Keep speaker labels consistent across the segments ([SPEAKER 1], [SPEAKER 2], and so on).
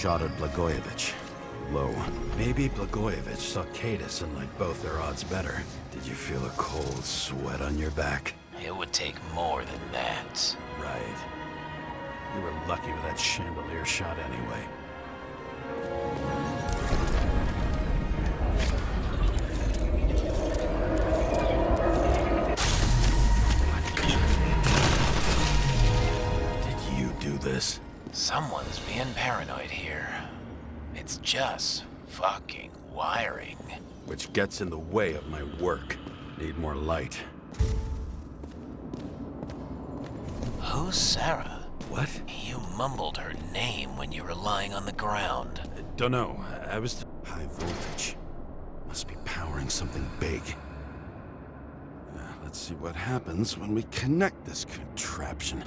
[SPEAKER 1] shot at Blagojevich. Low. Maybe Blagojevich saw Kadis and liked both their odds better. Did you feel a cold sweat on your back?
[SPEAKER 2] It would take more than that.
[SPEAKER 1] Right. You were lucky with that chandelier shot anyway. Did you do this?
[SPEAKER 2] Someone's being paranoid here. It's just fucking wiring.
[SPEAKER 1] Which gets in the way of my work. Need more light.
[SPEAKER 2] Who's Sara?
[SPEAKER 1] What?
[SPEAKER 2] You mumbled her name when you were lying on the ground.
[SPEAKER 1] Don't know. I was... High voltage. Must be powering something big. Let's see what happens when we connect this contraption.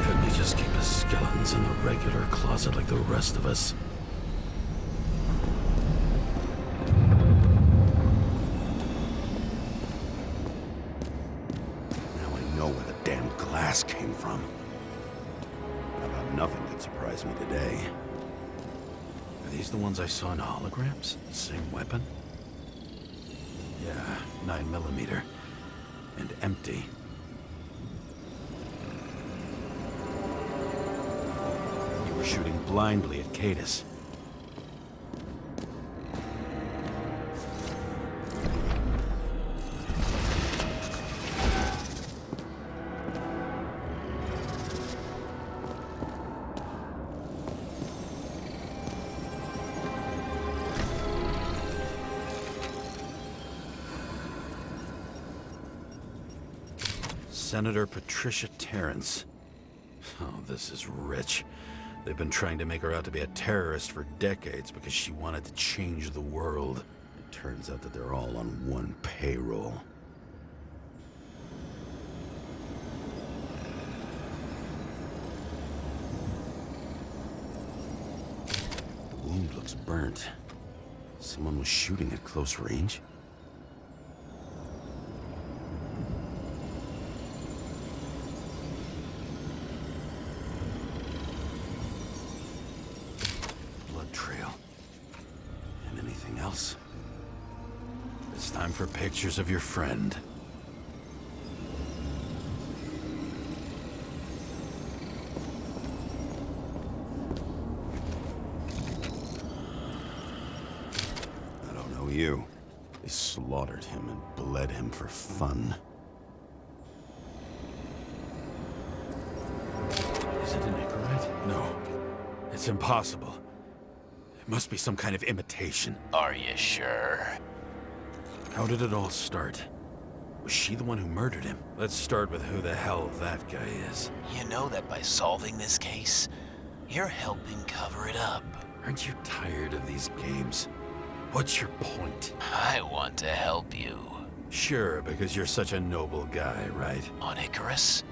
[SPEAKER 1] Couldn't he just keep his skeletons in the regular closet like the rest of us? Came from. About nothing could surprise me today. Are these the ones I saw in holograms? Same weapon? Yeah, 9mm. And empty. You were shooting blindly at Kadis. Senator Patricia Terrence. Oh, this is rich. They've been trying to make her out to be a terrorist for decades because she wanted to change the world. It turns out that they're all on one payroll. The wound looks burnt. Someone was shooting at close range? Trail. And anything else? It's time for pictures of your friend. I don't know you. They slaughtered him and bled him for fun. Is it an Icarite? No. It's impossible. Must be some kind of imitation.
[SPEAKER 2] Are you sure?
[SPEAKER 1] How did it all start? Was she the one who murdered him? Let's start with who the hell that guy is.
[SPEAKER 2] You know that by solving this case, you're helping cover it up.
[SPEAKER 1] Aren't you tired of these games? What's your point?
[SPEAKER 2] I want to help you.
[SPEAKER 1] Sure, because you're such a noble guy, right?
[SPEAKER 2] On Icarus,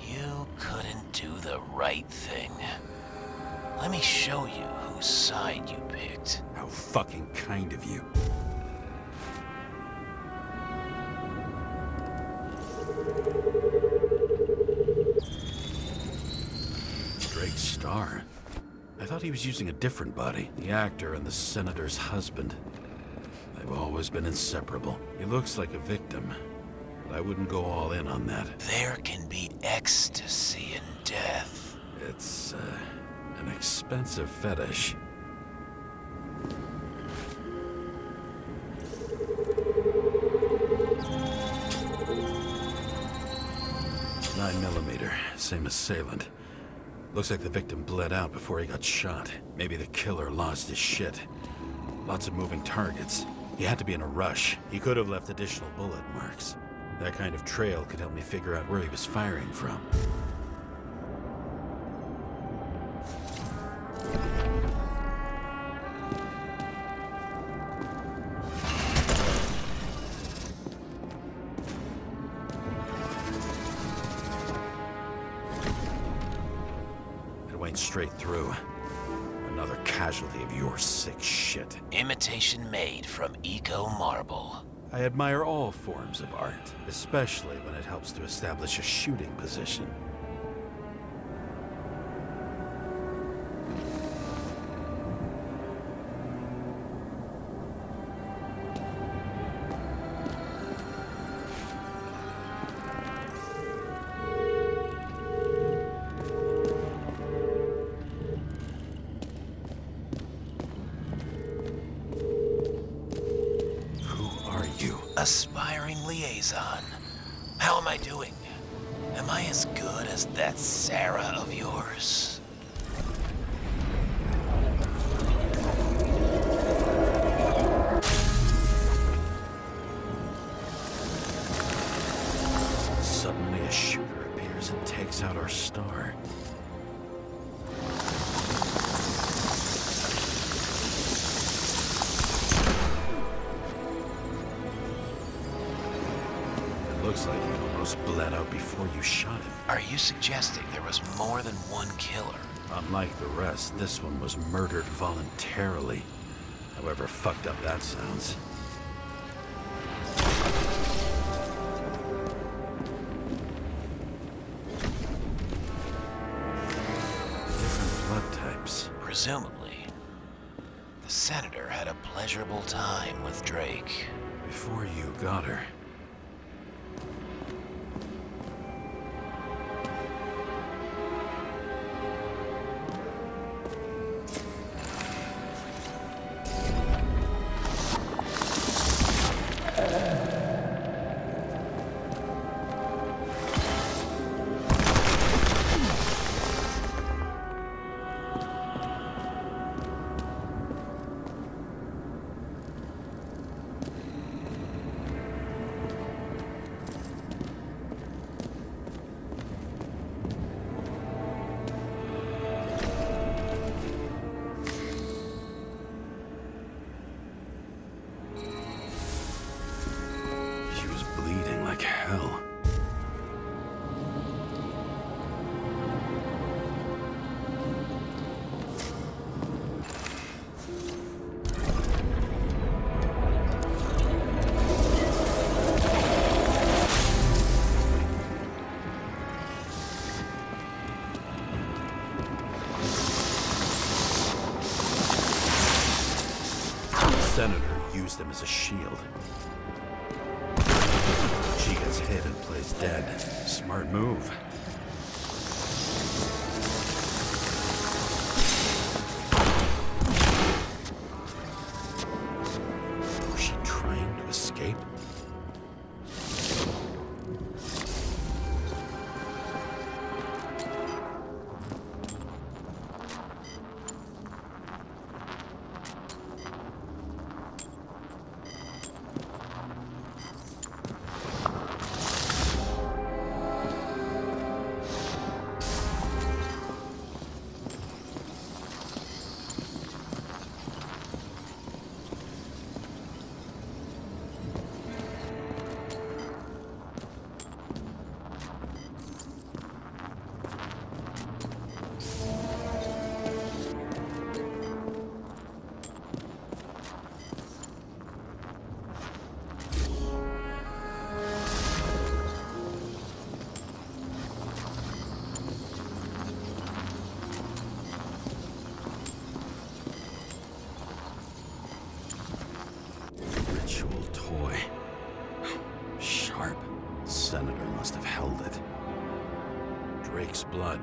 [SPEAKER 2] you couldn't do the right thing. Let me show you whose side you picked.
[SPEAKER 1] How fucking kind of you. Drake Star. I thought he was using a different body. The actor and the senator's husband. They've always been inseparable. He looks like a victim, but I wouldn't go all in on that.
[SPEAKER 2] There can be ecstasy in death.
[SPEAKER 1] It's, an expensive fetish. 9mm, same assailant. Looks like the victim bled out before he got shot. Maybe the killer lost his shit. Lots of moving targets. He had to be in a rush. He could have left additional bullet marks. That kind of trail could help me figure out where he was firing from. Straight through. Another casualty of your sick shit.
[SPEAKER 2] Imitation made from eco marble.
[SPEAKER 1] I admire all forms of art, especially when it helps to establish a shooting position.
[SPEAKER 2] Aspiring liaison. How am I doing? Am I as good as that Sara of yours?
[SPEAKER 1] Suddenly a shooter appears and takes out our star. Looks like he almost bled out before you shot him.
[SPEAKER 2] Are you suggesting there was more than one killer?
[SPEAKER 1] Unlike the rest, this one was murdered voluntarily. However fucked up that sounds. Different blood types.
[SPEAKER 2] Presumably, the senator had a pleasurable time with Drake.
[SPEAKER 1] Before you got her. Hell. The senator used them as a shield. She gets hit and plays dead. Smart move. Was she trying to escape? Toy. Sharp. Senator must have held it. Drake's blood.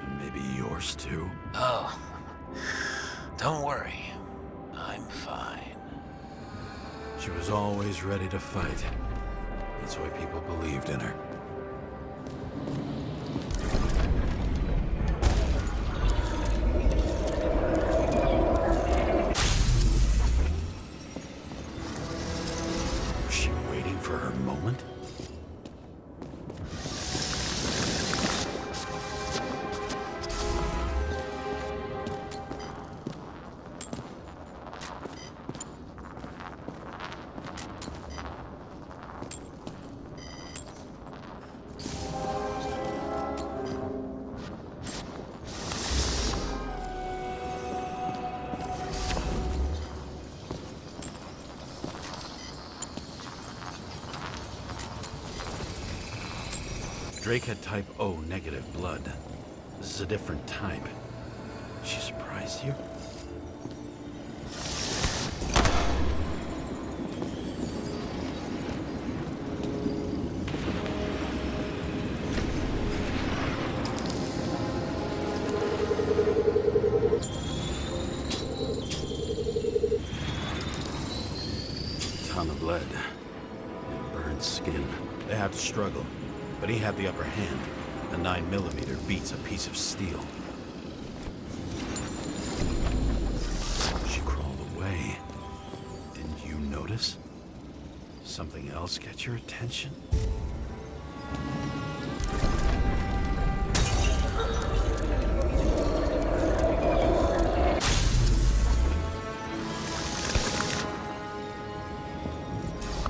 [SPEAKER 1] And maybe yours too?
[SPEAKER 2] Oh, don't worry. I'm fine.
[SPEAKER 1] She was always ready to fight. That's why people believed in her. For her moment? Drake had type O negative blood. This is a different type. She surprised you? Ton of lead and burned skin. They had to struggle, but he had the upper hand. A 9mm beats a piece of steel. She crawled away. Didn't you notice? Something else get your attention?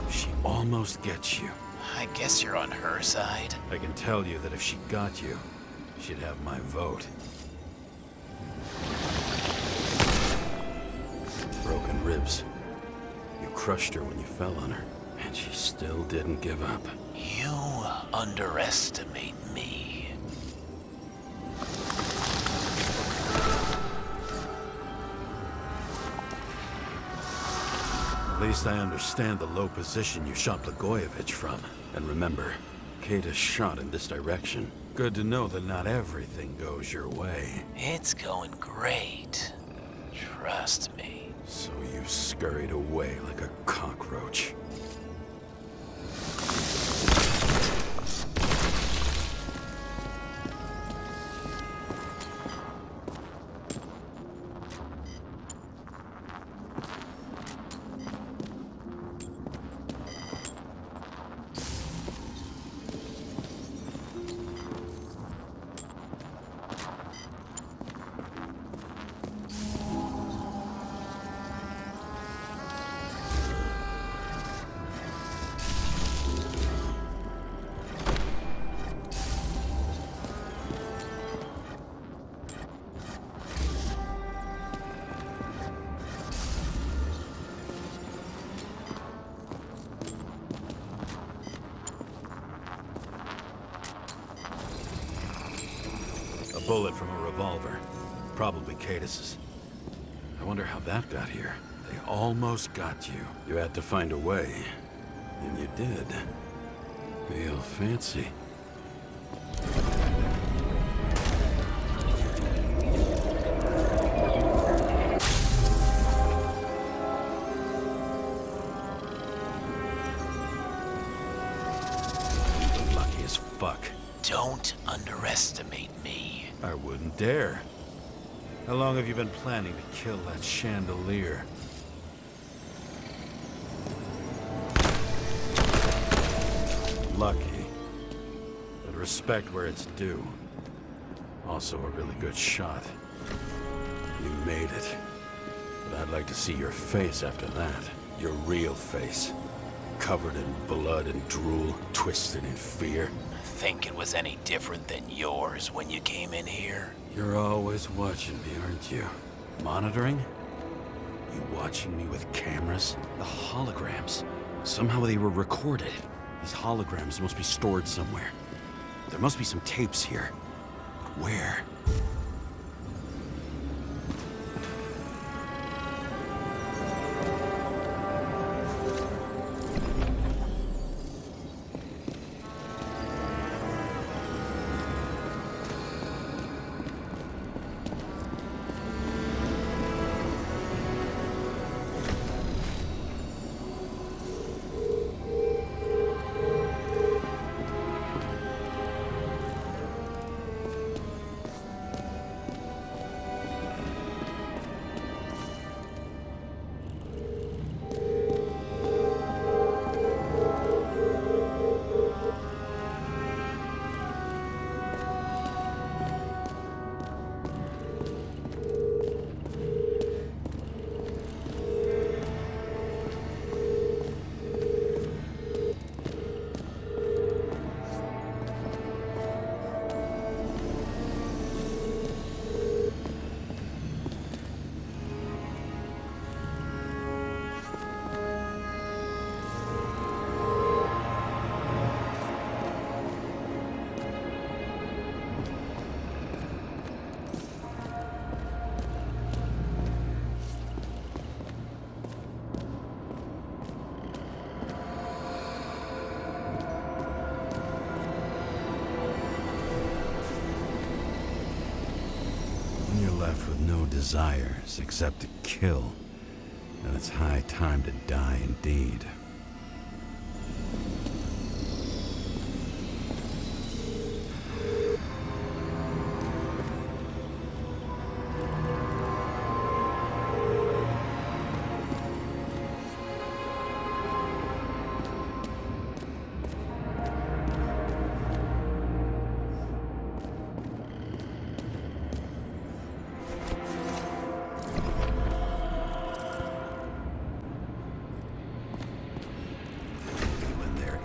[SPEAKER 1] She almost gets you.
[SPEAKER 2] I guess you're on her side.
[SPEAKER 1] I can tell you that if she got you, she'd have my vote. Broken ribs. You crushed her when you fell on her, and she still didn't give up.
[SPEAKER 2] You underestimate me.
[SPEAKER 1] At least I understand the low position you shot Blagojevich from. And remember, Kata's shot in this direction. Good to know that not everything goes your way.
[SPEAKER 2] It's going great. Trust me.
[SPEAKER 1] So you scurried away like a cockroach. A bullet from a revolver. Probably Cadis's. I wonder how that got here. They almost got you. You had to find a way. And you did. Real fancy. You're lucky as fuck.
[SPEAKER 2] Don't underestimate me.
[SPEAKER 1] I wouldn't dare. How long have you been planning to kill that chandelier? Lucky. But respect where it's due. Also a really good shot. You made it. But I'd like to see your face after that. Your real face. Covered in blood and drool, twisted in fear.
[SPEAKER 2] Think it was any different than yours when you came in here?
[SPEAKER 1] You're always watching me, aren't you? Monitoring? You watching me with cameras? The holograms. Somehow they were recorded. These holograms must be stored somewhere. There must be some tapes here. But where? left with no desires except to kill, then it's high time to die indeed.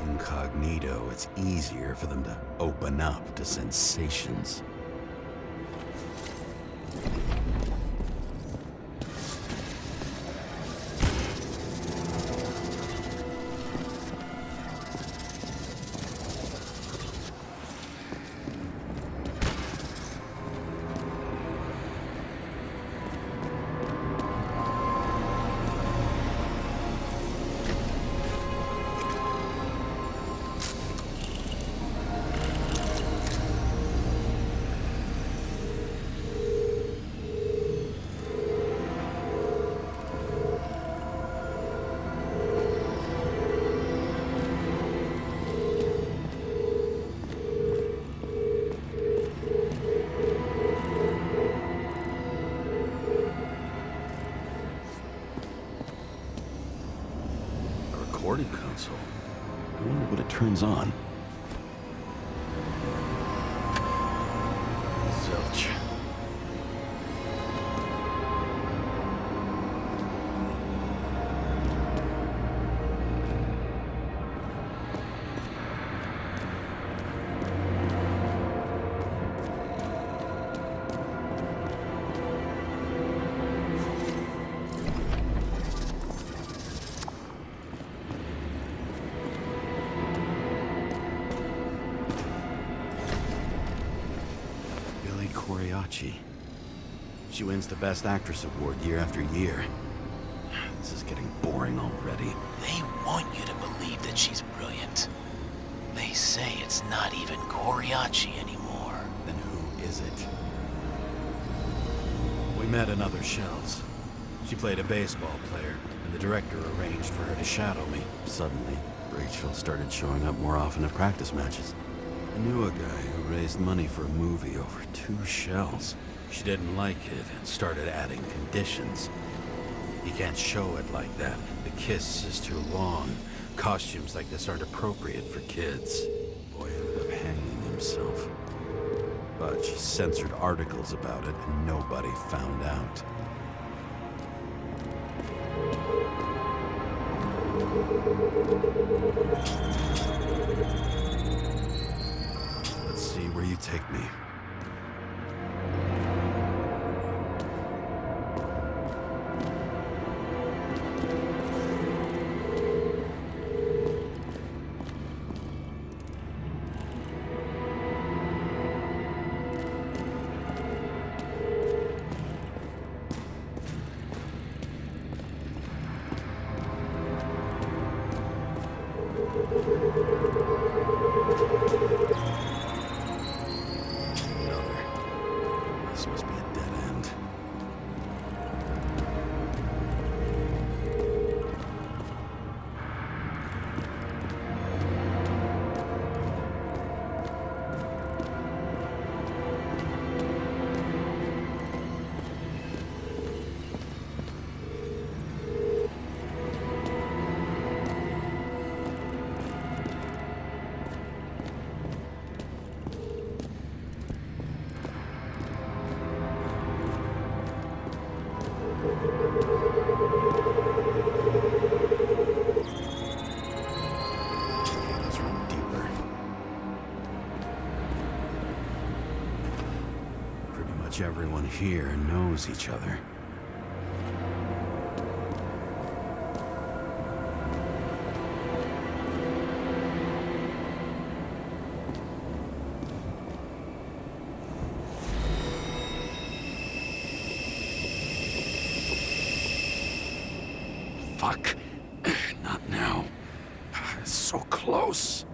[SPEAKER 1] Incognito, it's easier for them to open up to sensations. Recording console. I wonder what it turns on. Zilch. She wins the Best Actress award year after year. This is getting boring already.
[SPEAKER 2] They want you to believe that she's brilliant. They say it's not even Coriaci anymore.
[SPEAKER 1] Then who is it? We met in other shells. She played a baseball player, and the director arranged for her to shadow me. Suddenly, Rachel started showing up more often at practice matches. I knew a guy who raised money for a movie over 2 shells. She didn't like it and started adding conditions. You can't show it like that. The kiss is too long. Costumes like this aren't appropriate for kids. Boy ended up hanging himself. But she censored articles about it and nobody found out. Let's see where you take me. This must be a dead end. Let's run deeper. Pretty much everyone here knows each other. Fuck. Not now. It's so close.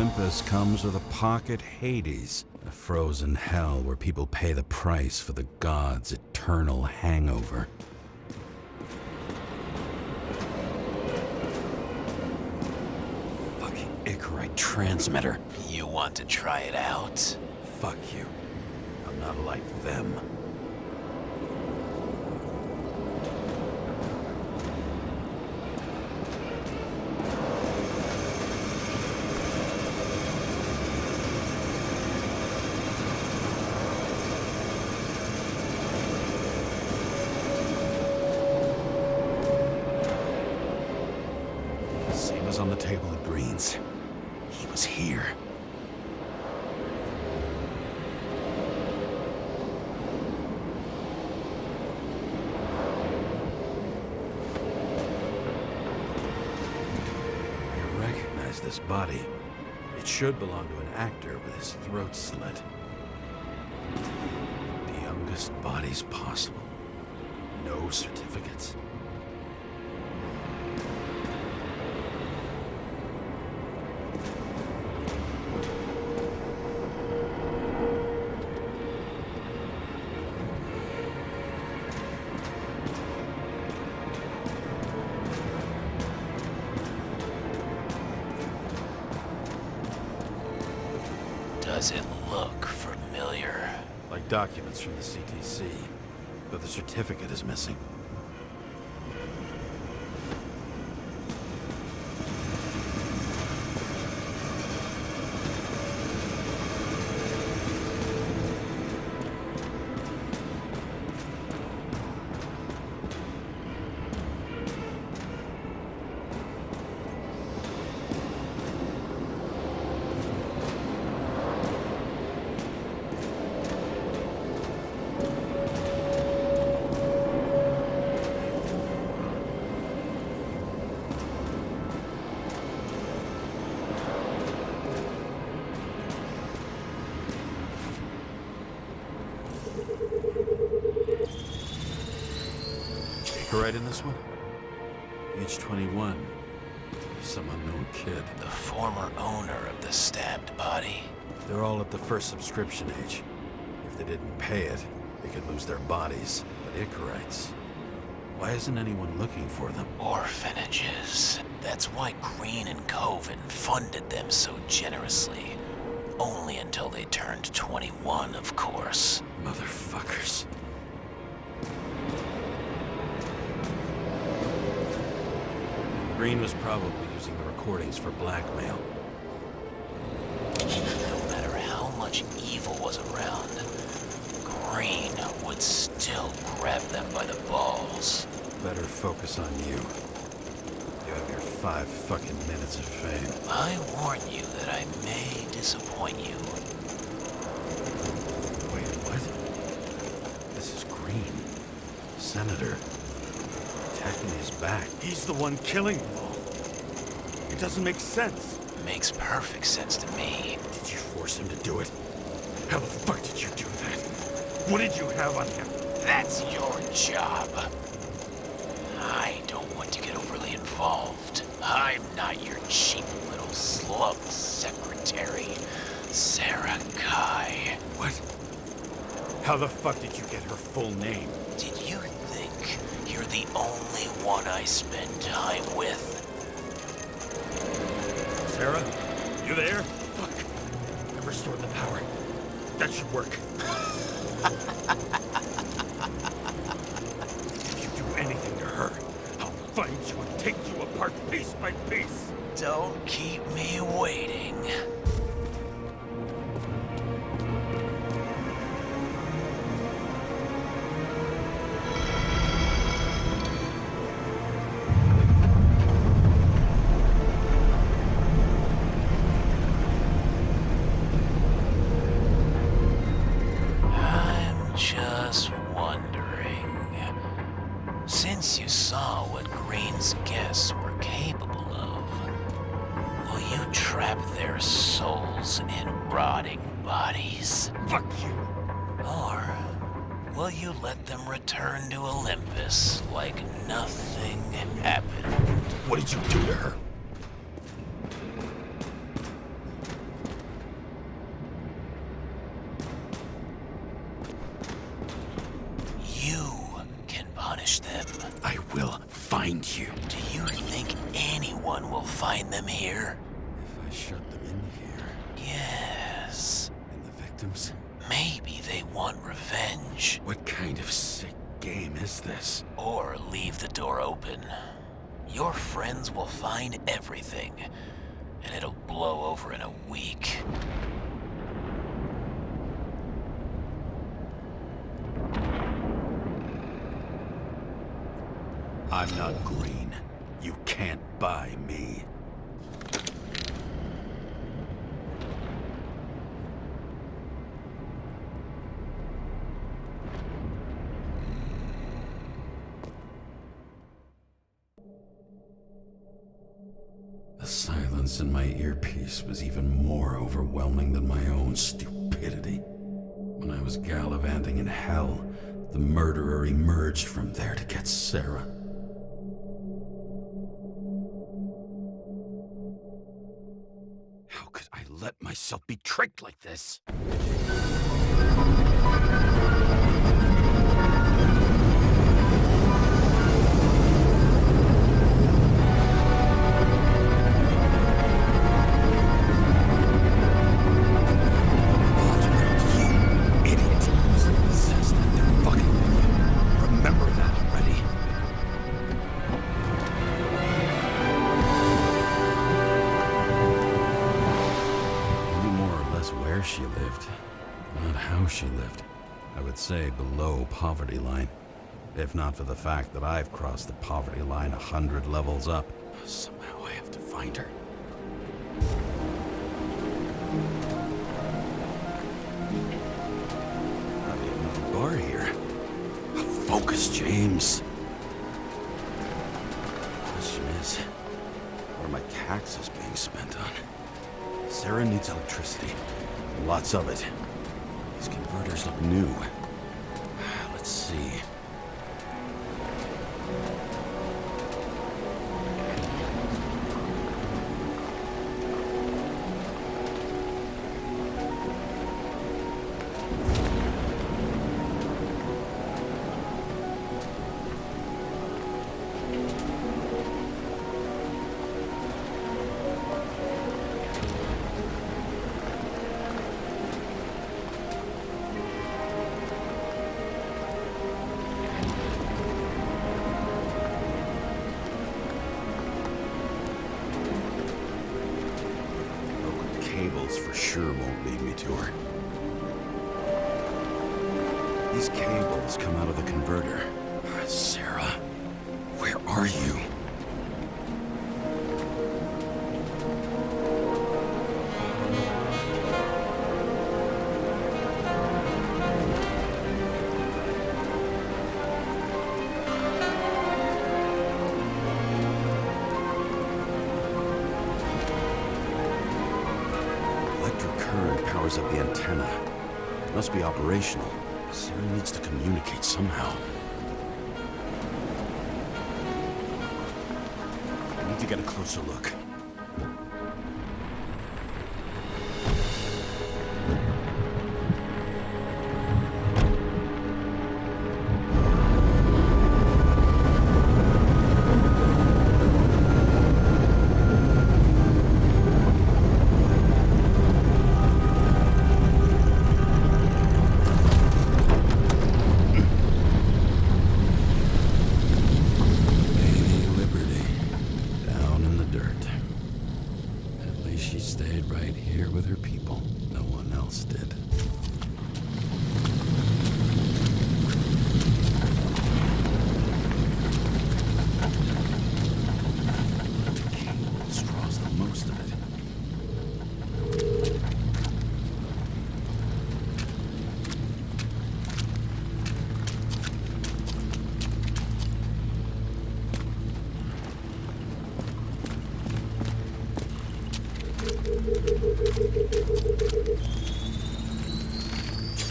[SPEAKER 3] Olympus comes with a pocket Hades, a frozen hell where people pay the price for the gods' eternal hangover.
[SPEAKER 1] Fucking Icarite transmitter.
[SPEAKER 2] You want to try it out?
[SPEAKER 1] Fuck you. I'm not like them. Same as on the table at Green's. He was here. I recognize this body. It should belong to an actor with his throat slit. The youngest bodies possible. No certificates.
[SPEAKER 2] Does it look familiar?
[SPEAKER 1] Like documents from the CTC, but the certificate is missing. Right in this one? Age 21. Some unknown kid.
[SPEAKER 2] The former owner of the stabbed body.
[SPEAKER 1] They're all at the first subscription age. If they didn't pay it, they could lose their bodies. But Icarites, why isn't anyone looking for them?
[SPEAKER 2] Orphanages. That's why Green and Coven funded them so generously. Only until they turned 21, of course.
[SPEAKER 1] Motherfuckers. Green was probably using the recordings for blackmail.
[SPEAKER 2] No matter how much evil was around, Green would still grab them by the balls.
[SPEAKER 1] Better focus on you. You have your 5 fucking minutes of fame.
[SPEAKER 2] I warn you that I may disappoint you.
[SPEAKER 1] Wait, what? This is Green. Senator. Attacking his back. He's the one killing them all. It doesn't make sense.
[SPEAKER 2] Makes perfect sense to me.
[SPEAKER 1] Did you force him to do it? How the fuck did you do that? What did you have on him?
[SPEAKER 2] That's your job. I don't want to get overly involved. I'm not your cheap little slum secretary, Sara Kai.
[SPEAKER 1] What? How the fuck did you get her full name?
[SPEAKER 2] Did you think you're the only one I spend time with?
[SPEAKER 1] Sarah? You there? Fuck. I've restored the power. That should work. If you do anything to her, I'll find you and take you apart piece by piece.
[SPEAKER 2] Don't keep me waiting. Just wondering, since you saw what Green's guests were capable of, will you trap their souls in rotting bodies?
[SPEAKER 1] Fuck you!
[SPEAKER 2] Or will you let them return to Olympus like nothing happened?
[SPEAKER 1] What did you do to her? find you.
[SPEAKER 2] Do you think anyone will find them here?
[SPEAKER 1] If I shut them in here,
[SPEAKER 2] Yes.
[SPEAKER 1] and the victims?
[SPEAKER 2] Maybe they want revenge.
[SPEAKER 1] What kind of sick game is this?
[SPEAKER 2] Or leave the door open. Your friends will find everything, and it'll blow over in a week.
[SPEAKER 1] I'm not green. You can't buy me. The silence in my earpiece was even more overwhelming than my own stupidity. When I was gallivanting in hell, the murderer emerged from there to get Sara. How could I let myself be tricked like this? She lived, not how she lived. I would say below poverty line, if not for the fact that I've crossed the poverty line 100 levels up. Somehow I have to find her. Not even a bar here. Focus, James. Question is, what are my taxes being spent on? Sara needs electricity. Lots of it. These converters look new. Let's see. Cables for sure won't lead me to her. These cables come out of the converter. Sara, where are you? Powers up the antenna. It must be operational. Sara needs to communicate somehow. I need to get a closer look.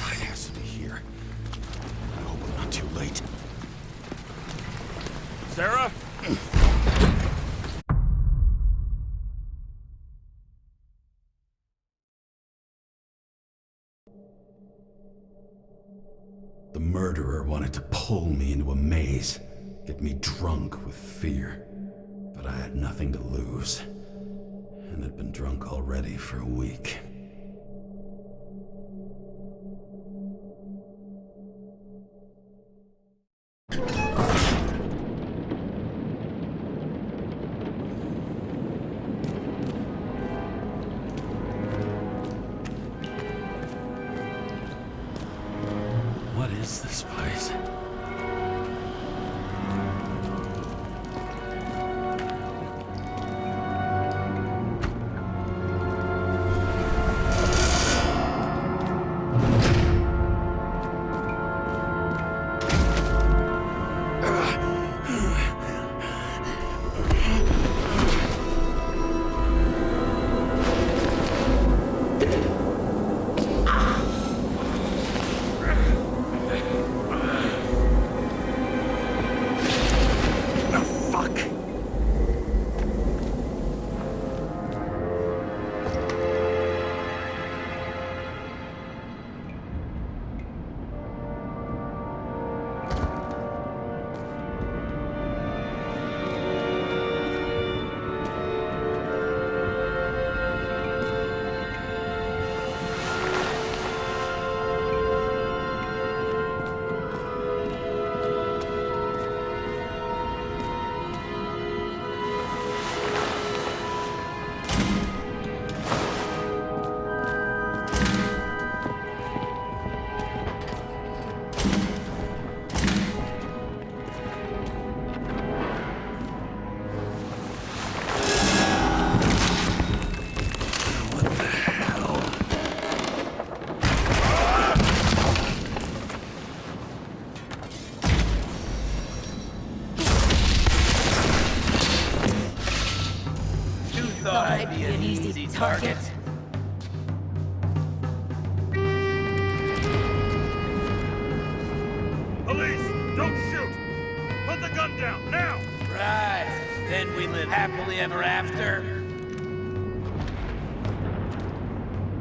[SPEAKER 1] It has to be here. I hope I'm not too late. Sara? The murderer wanted to pull me into a maze, get
[SPEAKER 3] me drunk with fear. But I had nothing to lose, and had been drunk already for a week. What is this place?
[SPEAKER 4] Target.
[SPEAKER 1] Police, don't shoot! Put the gun down, now!
[SPEAKER 2] Right. Then we live happily ever after.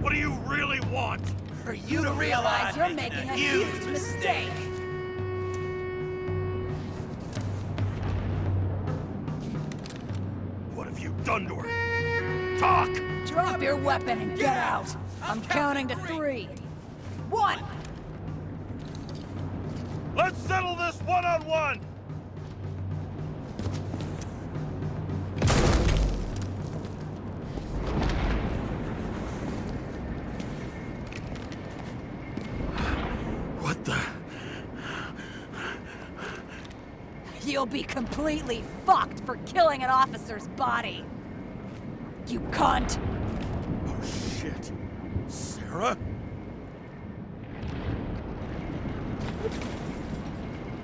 [SPEAKER 1] What do you really want?
[SPEAKER 2] For you to realize
[SPEAKER 4] You're making a huge mistake.
[SPEAKER 1] What have you done to her? Talk!
[SPEAKER 4] Drop your weapon and get out. I'm counting to 3. 1.
[SPEAKER 1] Let's settle this one-on-one! What the?
[SPEAKER 4] You'll be completely fucked for killing an officer's body. You cunt.
[SPEAKER 1] Oh, shit. Sarah?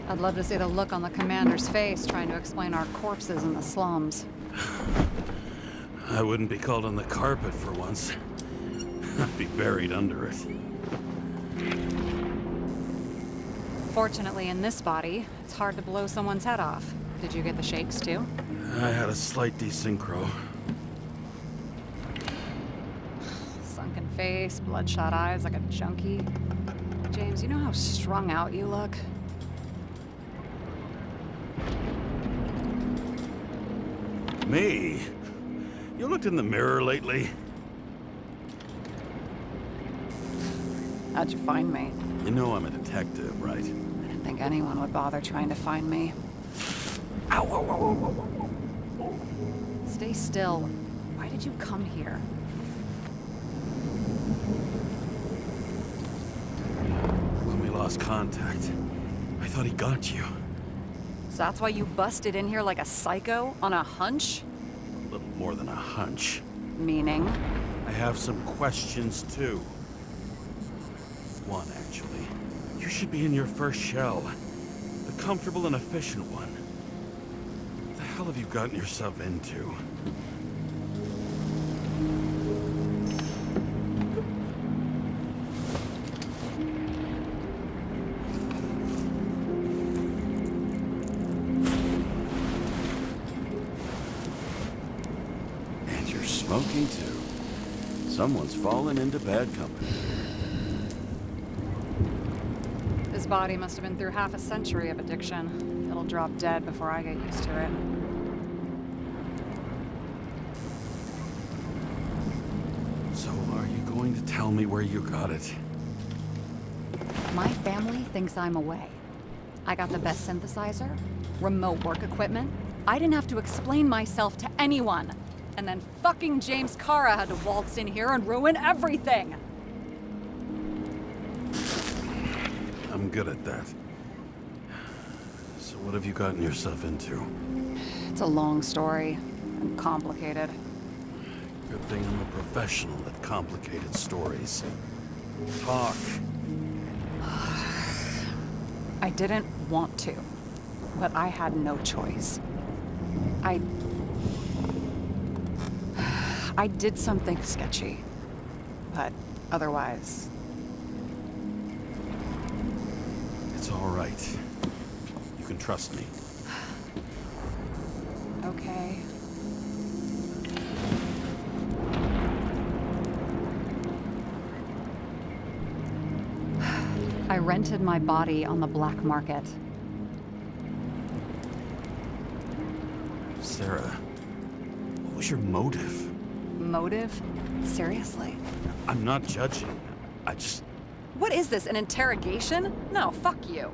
[SPEAKER 5] I'd love to see the look on the commander's face trying to explain our corpses in the slums.
[SPEAKER 1] I wouldn't be called on the carpet for once. I'd be buried under it.
[SPEAKER 5] Fortunately, in this body, it's hard to blow someone's head off. Did you get the shakes, too?
[SPEAKER 1] I had a slight desynchro.
[SPEAKER 5] Sunken face, bloodshot eyes like a junkie. James, you know how strung out you look?
[SPEAKER 1] Me? You looked in the mirror lately?
[SPEAKER 5] How'd you find me?
[SPEAKER 1] You know I'm a detective, right?
[SPEAKER 5] I didn't think anyone would bother trying to find me.
[SPEAKER 1] Ow, ow, ow, ow, ow, ow.
[SPEAKER 5] Stay still. Why did you come here?
[SPEAKER 1] When we lost contact, I thought he got you.
[SPEAKER 5] So that's why you busted in here like a psycho on a hunch?
[SPEAKER 1] A little more than a hunch.
[SPEAKER 5] Meaning?
[SPEAKER 1] I have some questions, too. One, actually. You should be in your first shell. The comfortable and efficient one. What the hell have you gotten yourself into? And you're smoking, too. Someone's fallen into bad company.
[SPEAKER 5] His body must have been through half a century of addiction. It'll drop dead before I get used to it.
[SPEAKER 1] So are you going to tell me where you got it?
[SPEAKER 5] My family thinks I'm away. I got the best synthesizer, remote work equipment. I didn't have to explain myself to anyone. And then fucking James Karra had to waltz in here and ruin everything.
[SPEAKER 1] I'm good at that. So what have you gotten yourself into?
[SPEAKER 5] It's a long story and complicated.
[SPEAKER 1] Good thing I'm a professional at complicated stories. Talk.
[SPEAKER 5] I didn't want to, but I had no choice. I did something sketchy, but otherwise...
[SPEAKER 1] It's all right. You can trust me.
[SPEAKER 5] Okay. I rented my body on the black market.
[SPEAKER 1] Sarah, what was your motive?
[SPEAKER 5] Motive? Seriously?
[SPEAKER 1] I'm not judging. I just...
[SPEAKER 5] What is this, an interrogation? No, fuck you.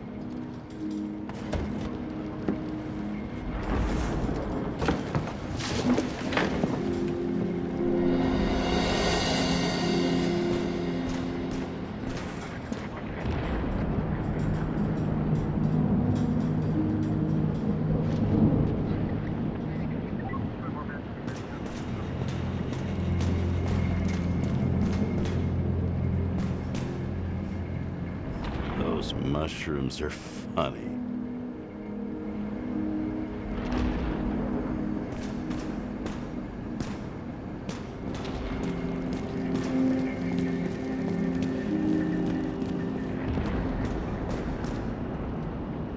[SPEAKER 1] Those mushrooms are funny.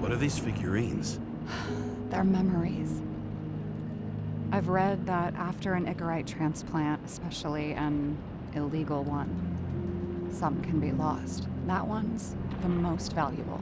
[SPEAKER 1] What are these figurines?
[SPEAKER 5] They're memories. I've read that after an Icarite transplant, especially an illegal one, some can be lost. That one's the most valuable.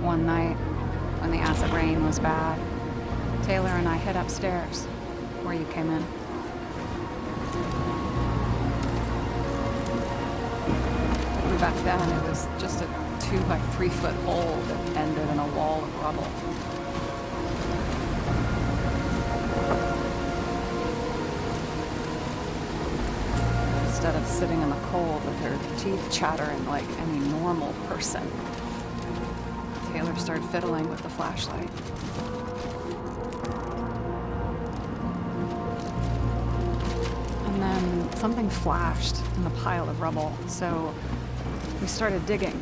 [SPEAKER 5] One night, when the acid rain was bad, Taylor and I hid upstairs, where you came in. Back then, it was just a 2 by 3 foot hole that ended in a wall of rubble. Instead of sitting in the cold with her teeth chattering like any normal person, Taylor started fiddling with the flashlight. And then something flashed in the pile of rubble, so we started digging.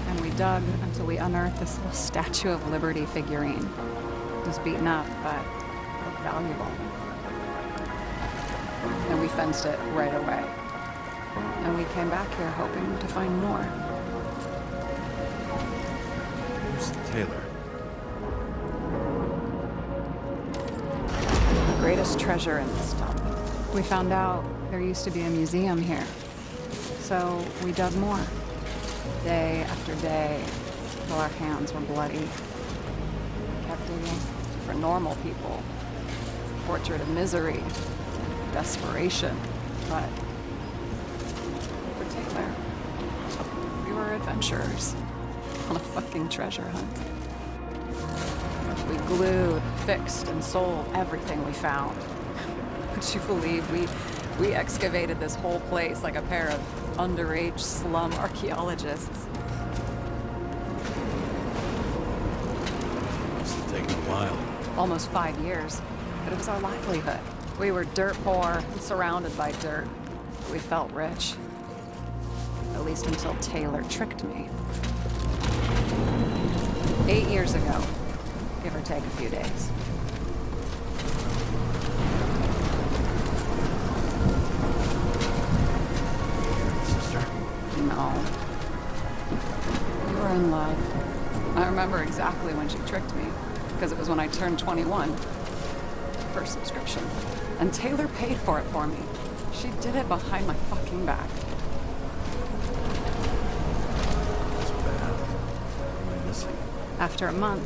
[SPEAKER 5] And we dug until we unearthed this little Statue of Liberty figurine. It was beaten up, but looked valuable. And we fenced it right away. And we came back here hoping to find more.
[SPEAKER 1] Taylor.
[SPEAKER 5] The greatest treasure in this dump. We found out there used to be a museum here. So we dug more. Day after day, till our hands were bloody. We kept digging for normal people. Portrait of misery, desperation. But for Taylor, we were adventurers. On a fucking treasure hunt. We glued, fixed, and sold everything we found. Would you believe we excavated this whole place like a pair of underage slum archaeologists?
[SPEAKER 1] Must have taken a while.
[SPEAKER 5] Almost 5 years, but it was our livelihood. We were dirt poor and surrounded by dirt. We felt rich. At least until Taylor tricked me. 8 years ago, give or take a few days.
[SPEAKER 1] Sister?
[SPEAKER 5] No. We were in love. I remember exactly when she tricked me, because it was when I turned 21. First subscription. And Taylor paid for it for me. She did it behind my fucking back.
[SPEAKER 1] That's bad. What am I missing?
[SPEAKER 5] After a month,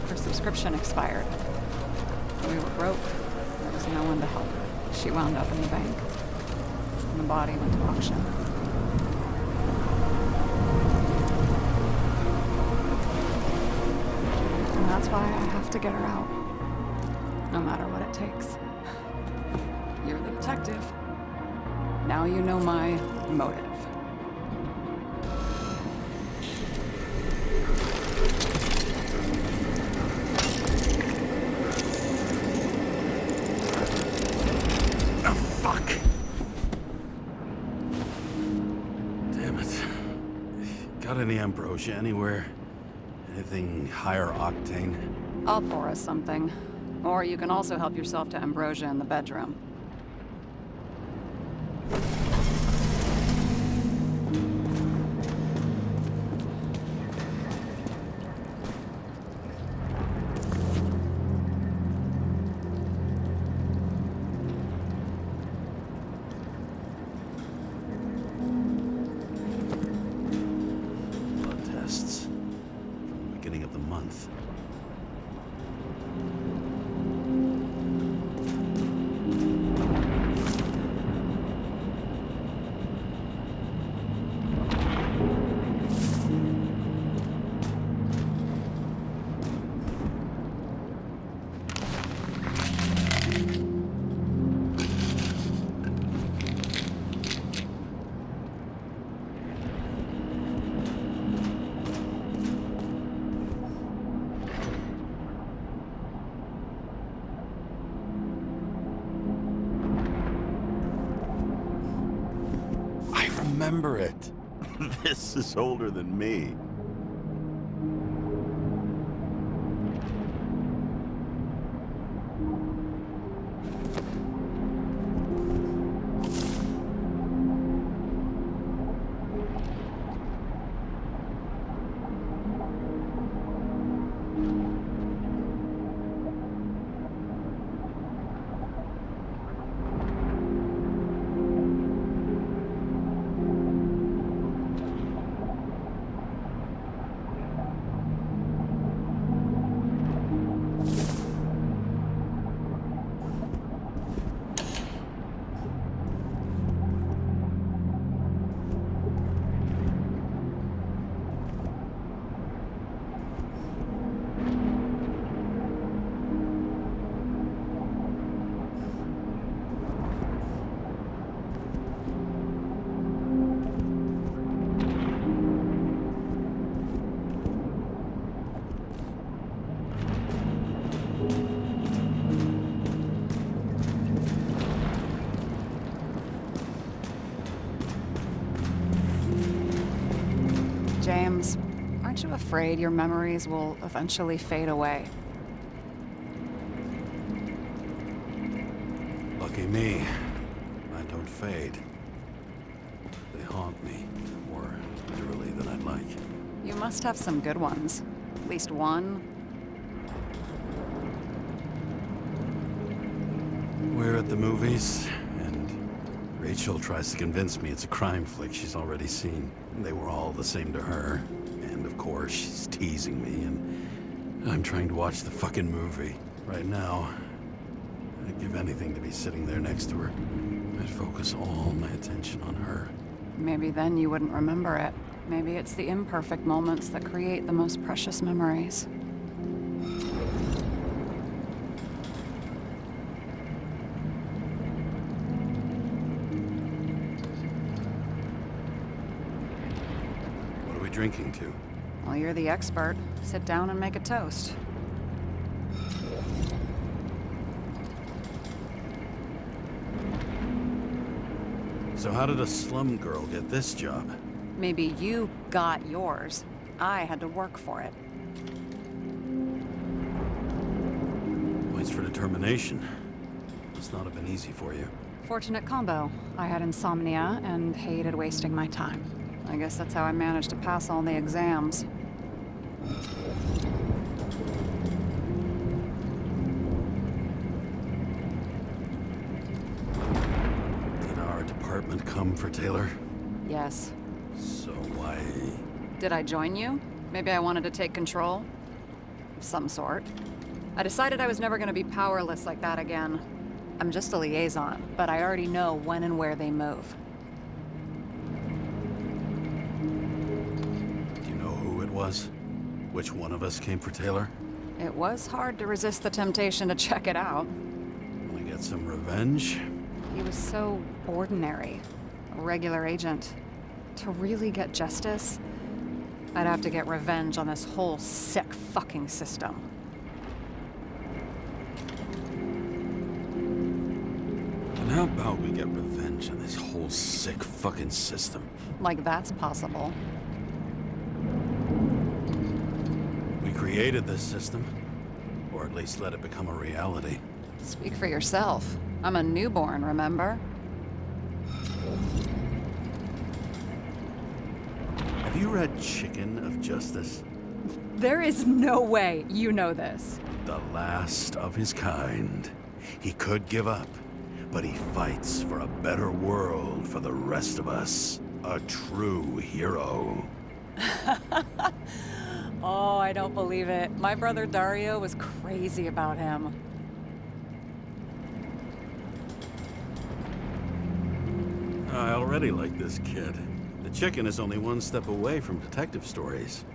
[SPEAKER 5] her subscription expired. We were broke. There was no one to help. She wound up in the bank. And the body went to auction. And that's why I have to get her out. No matter what it takes. You're the detective. Now you know my motive.
[SPEAKER 1] Oh, fuck. Damn it. Got any ambrosia anywhere? Anything higher octane?
[SPEAKER 5] I'll pour us something. Or you can also help yourself to ambrosia in the bedroom.
[SPEAKER 1] Blood tests. From the beginning of the month. Remember it. This is older than me.
[SPEAKER 5] James, aren't you afraid your memories will eventually fade away?
[SPEAKER 1] Lucky me. Mine don't fade. They haunt me, more literally than I'd like.
[SPEAKER 5] You must have some good ones. At least one.
[SPEAKER 1] We're at the movies, and Rachel tries to convince me it's a crime flick she's already seen. They were all the same to her. And of course, she's teasing me, and I'm trying to watch the fucking movie. Right now, I'd give anything to be sitting there next to her. I'd focus all my attention on her.
[SPEAKER 5] Maybe then you wouldn't remember it. Maybe it's the imperfect moments that create the most precious memories.
[SPEAKER 1] What are we drinking to?
[SPEAKER 5] Well, you're the expert. Sit down and make a toast.
[SPEAKER 1] So how did a slum girl get this job?
[SPEAKER 5] Maybe you got yours. I had to work for it.
[SPEAKER 1] Points for determination. Must not have been easy for you.
[SPEAKER 5] Fortunate combo. I had insomnia and hated wasting my time. I guess that's how I managed to pass all the exams.
[SPEAKER 1] Did our department come for Taylor?
[SPEAKER 5] Yes.
[SPEAKER 1] So why...
[SPEAKER 5] Did I join you? Maybe I wanted to take control? Of some sort. I decided I was never gonna be powerless like that again. I'm just a liaison, but I already know when and where they move.
[SPEAKER 1] Do you know who it was? Which one of us came for Taylor?
[SPEAKER 5] It was hard to resist the temptation to check it out.
[SPEAKER 1] Wanna get some revenge?
[SPEAKER 5] He was so ordinary. A regular agent. To really get justice, I'd have to get revenge on this whole sick fucking system.
[SPEAKER 1] And how about we get revenge on this whole sick fucking system?
[SPEAKER 5] Like that's possible.
[SPEAKER 1] We created this system, or at least let it become a reality.
[SPEAKER 5] Speak for yourself. I'm a newborn, remember?
[SPEAKER 1] Have you read Chicken of Justice?
[SPEAKER 5] There is no way you know this.
[SPEAKER 1] The last of his kind. He could give up, but he fights for a better world for the rest of us. A true hero.
[SPEAKER 5] Oh, I don't believe it. My brother Dario was crazy about him.
[SPEAKER 1] I already like this kid. The chicken is only one step away from detective stories.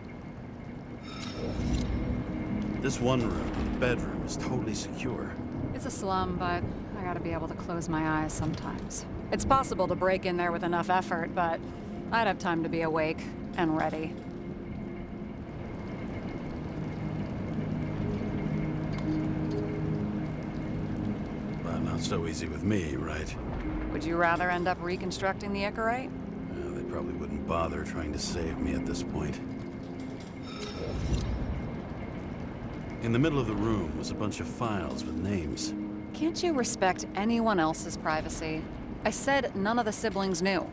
[SPEAKER 1] This one room, the bedroom, is totally secure.
[SPEAKER 5] It's a slum, but I gotta be able to close my eyes sometimes. It's possible to break in there with enough effort, but I'd have time to be awake and ready.
[SPEAKER 1] But not so easy with me, right?
[SPEAKER 5] Would you rather end up reconstructing the Icarite?
[SPEAKER 1] They probably wouldn't bother trying to save me at this point. In the middle of the room was a bunch of files with names.
[SPEAKER 5] Can't you respect anyone else's privacy? I said none of the siblings knew.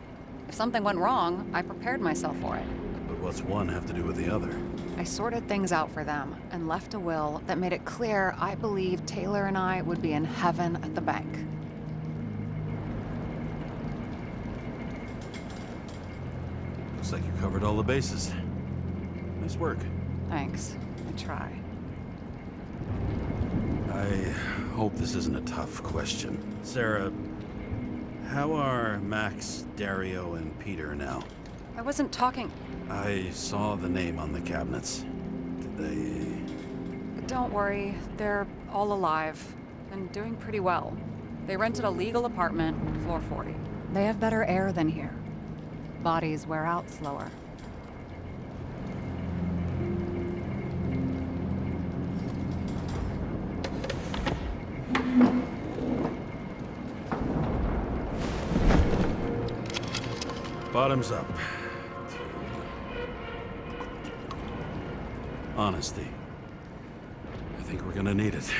[SPEAKER 5] If something went wrong, I prepared myself for it.
[SPEAKER 1] But what's one have to do with the other?
[SPEAKER 5] I sorted things out for them and left a will that made it clear I believed Taylor and I would be in heaven at the bank.
[SPEAKER 1] Looks like you covered all the bases. Nice work.
[SPEAKER 5] Thanks. I try.
[SPEAKER 1] I hope this isn't a tough question. Sarah, how are Max, Dario, and Peter now?
[SPEAKER 5] I wasn't talking.
[SPEAKER 1] I saw the name on the cabinets. Did they...
[SPEAKER 5] Don't worry, they're all alive and doing pretty well. They rented a legal apartment, floor 40. They have better air than here. Bodies wear out slower.
[SPEAKER 1] Bottoms up. Honesty. I think we're gonna need it.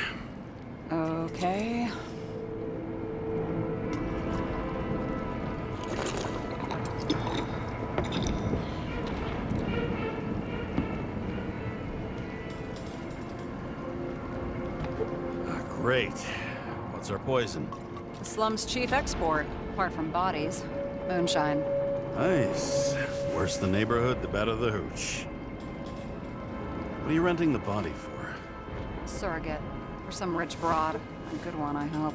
[SPEAKER 5] Okay.
[SPEAKER 1] Great. What's our poison?
[SPEAKER 5] The slum's chief export, apart from bodies. Moonshine.
[SPEAKER 1] Nice. Worse the neighborhood, the better the hooch. What are you renting the body for?
[SPEAKER 5] Surrogate. For some rich broad. A good one, I hope.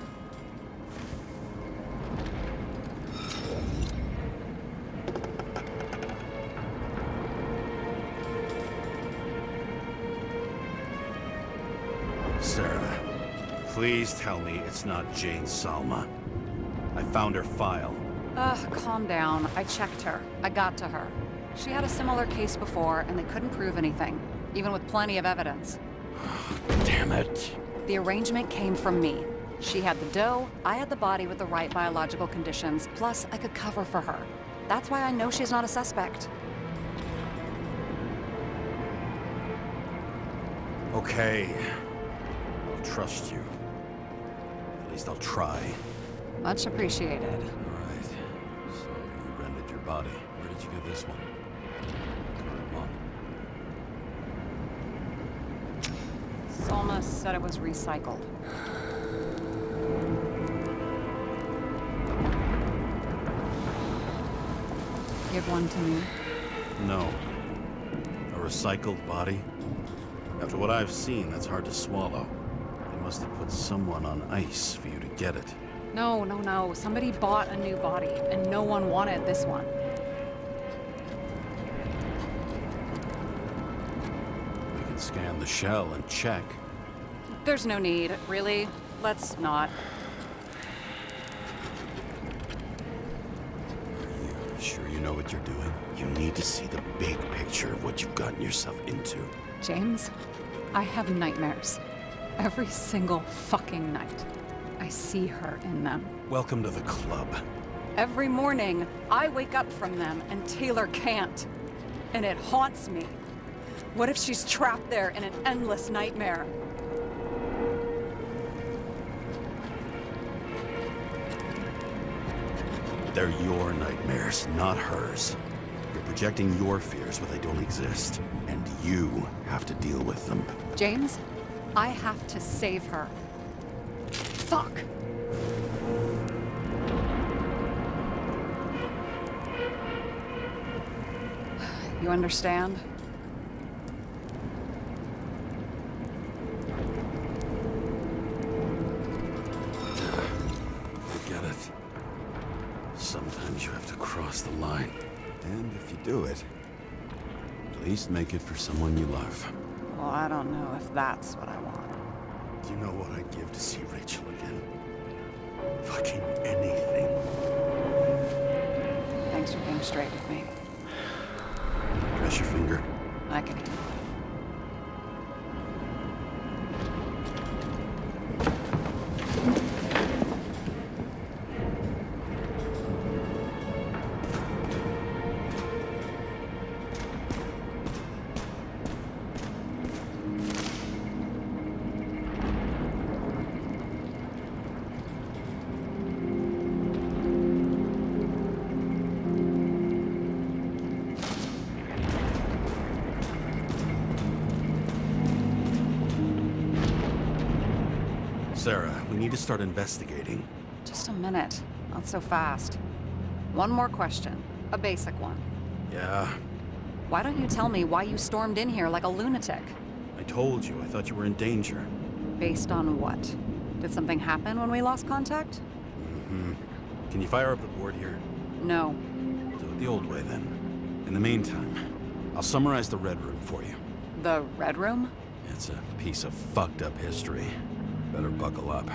[SPEAKER 1] Sarah, please tell me it's not Jane Salma. I found her file.
[SPEAKER 5] Calm down. I checked her. I got to her. She had a similar case before, and they couldn't prove anything, even with plenty of evidence.
[SPEAKER 1] Damn it.
[SPEAKER 5] The arrangement came from me. She had the dough, I had the body with the right biological conditions, plus I could cover for her. That's why I know she's not a suspect.
[SPEAKER 1] Okay. I'll trust you. At least I'll try.
[SPEAKER 5] Much appreciated.
[SPEAKER 1] Alright. So you rented your body. Where did you get this one? Current model.
[SPEAKER 5] Solma said it was recycled. Give one to me.
[SPEAKER 1] No. A recycled body? After what I've seen, that's hard to swallow. They must have put someone on ice for you to get it.
[SPEAKER 5] No. Somebody bought a new body, and no one wanted this one.
[SPEAKER 1] We can scan the shell and check.
[SPEAKER 5] There's no need, really. Let's not.
[SPEAKER 1] Are you sure you know what you're doing? You need to see the big picture of what you've gotten yourself into.
[SPEAKER 5] James, I have nightmares. Every single fucking night. I see her in them.
[SPEAKER 1] Welcome to the club.
[SPEAKER 5] Every morning, I wake up from them and Taylor can't. And it haunts me. What if she's trapped there in an endless nightmare?
[SPEAKER 1] They're your nightmares, not hers. You're projecting your fears where they don't exist, and you have to deal with them.
[SPEAKER 5] James, I have to save her. Fuck! You understand?
[SPEAKER 1] I get it. Sometimes you have to cross the line. And if you do it, at least make it for someone you love.
[SPEAKER 5] Well, I don't know if that's what I want.
[SPEAKER 1] Do you know what I'd give to see Rachel again? Fucking anything.
[SPEAKER 5] Thanks for being straight with me.
[SPEAKER 1] Press your finger.
[SPEAKER 5] I can handle it.
[SPEAKER 1] Sarah, we need to start investigating.
[SPEAKER 5] Just a minute. Not so fast. One more question. A basic one.
[SPEAKER 1] Yeah,
[SPEAKER 5] Why don't you tell me why you stormed in here like a lunatic?
[SPEAKER 1] I told you. I thought you were in danger.
[SPEAKER 5] Based on what? Did something happen when we lost contact?
[SPEAKER 1] Can you fire up the board here?
[SPEAKER 5] No.
[SPEAKER 1] Do it the old way, then. In the meantime, I'll summarize the Red Room for you.
[SPEAKER 5] The Red Room?
[SPEAKER 1] It's a piece of fucked up history. Better buckle up.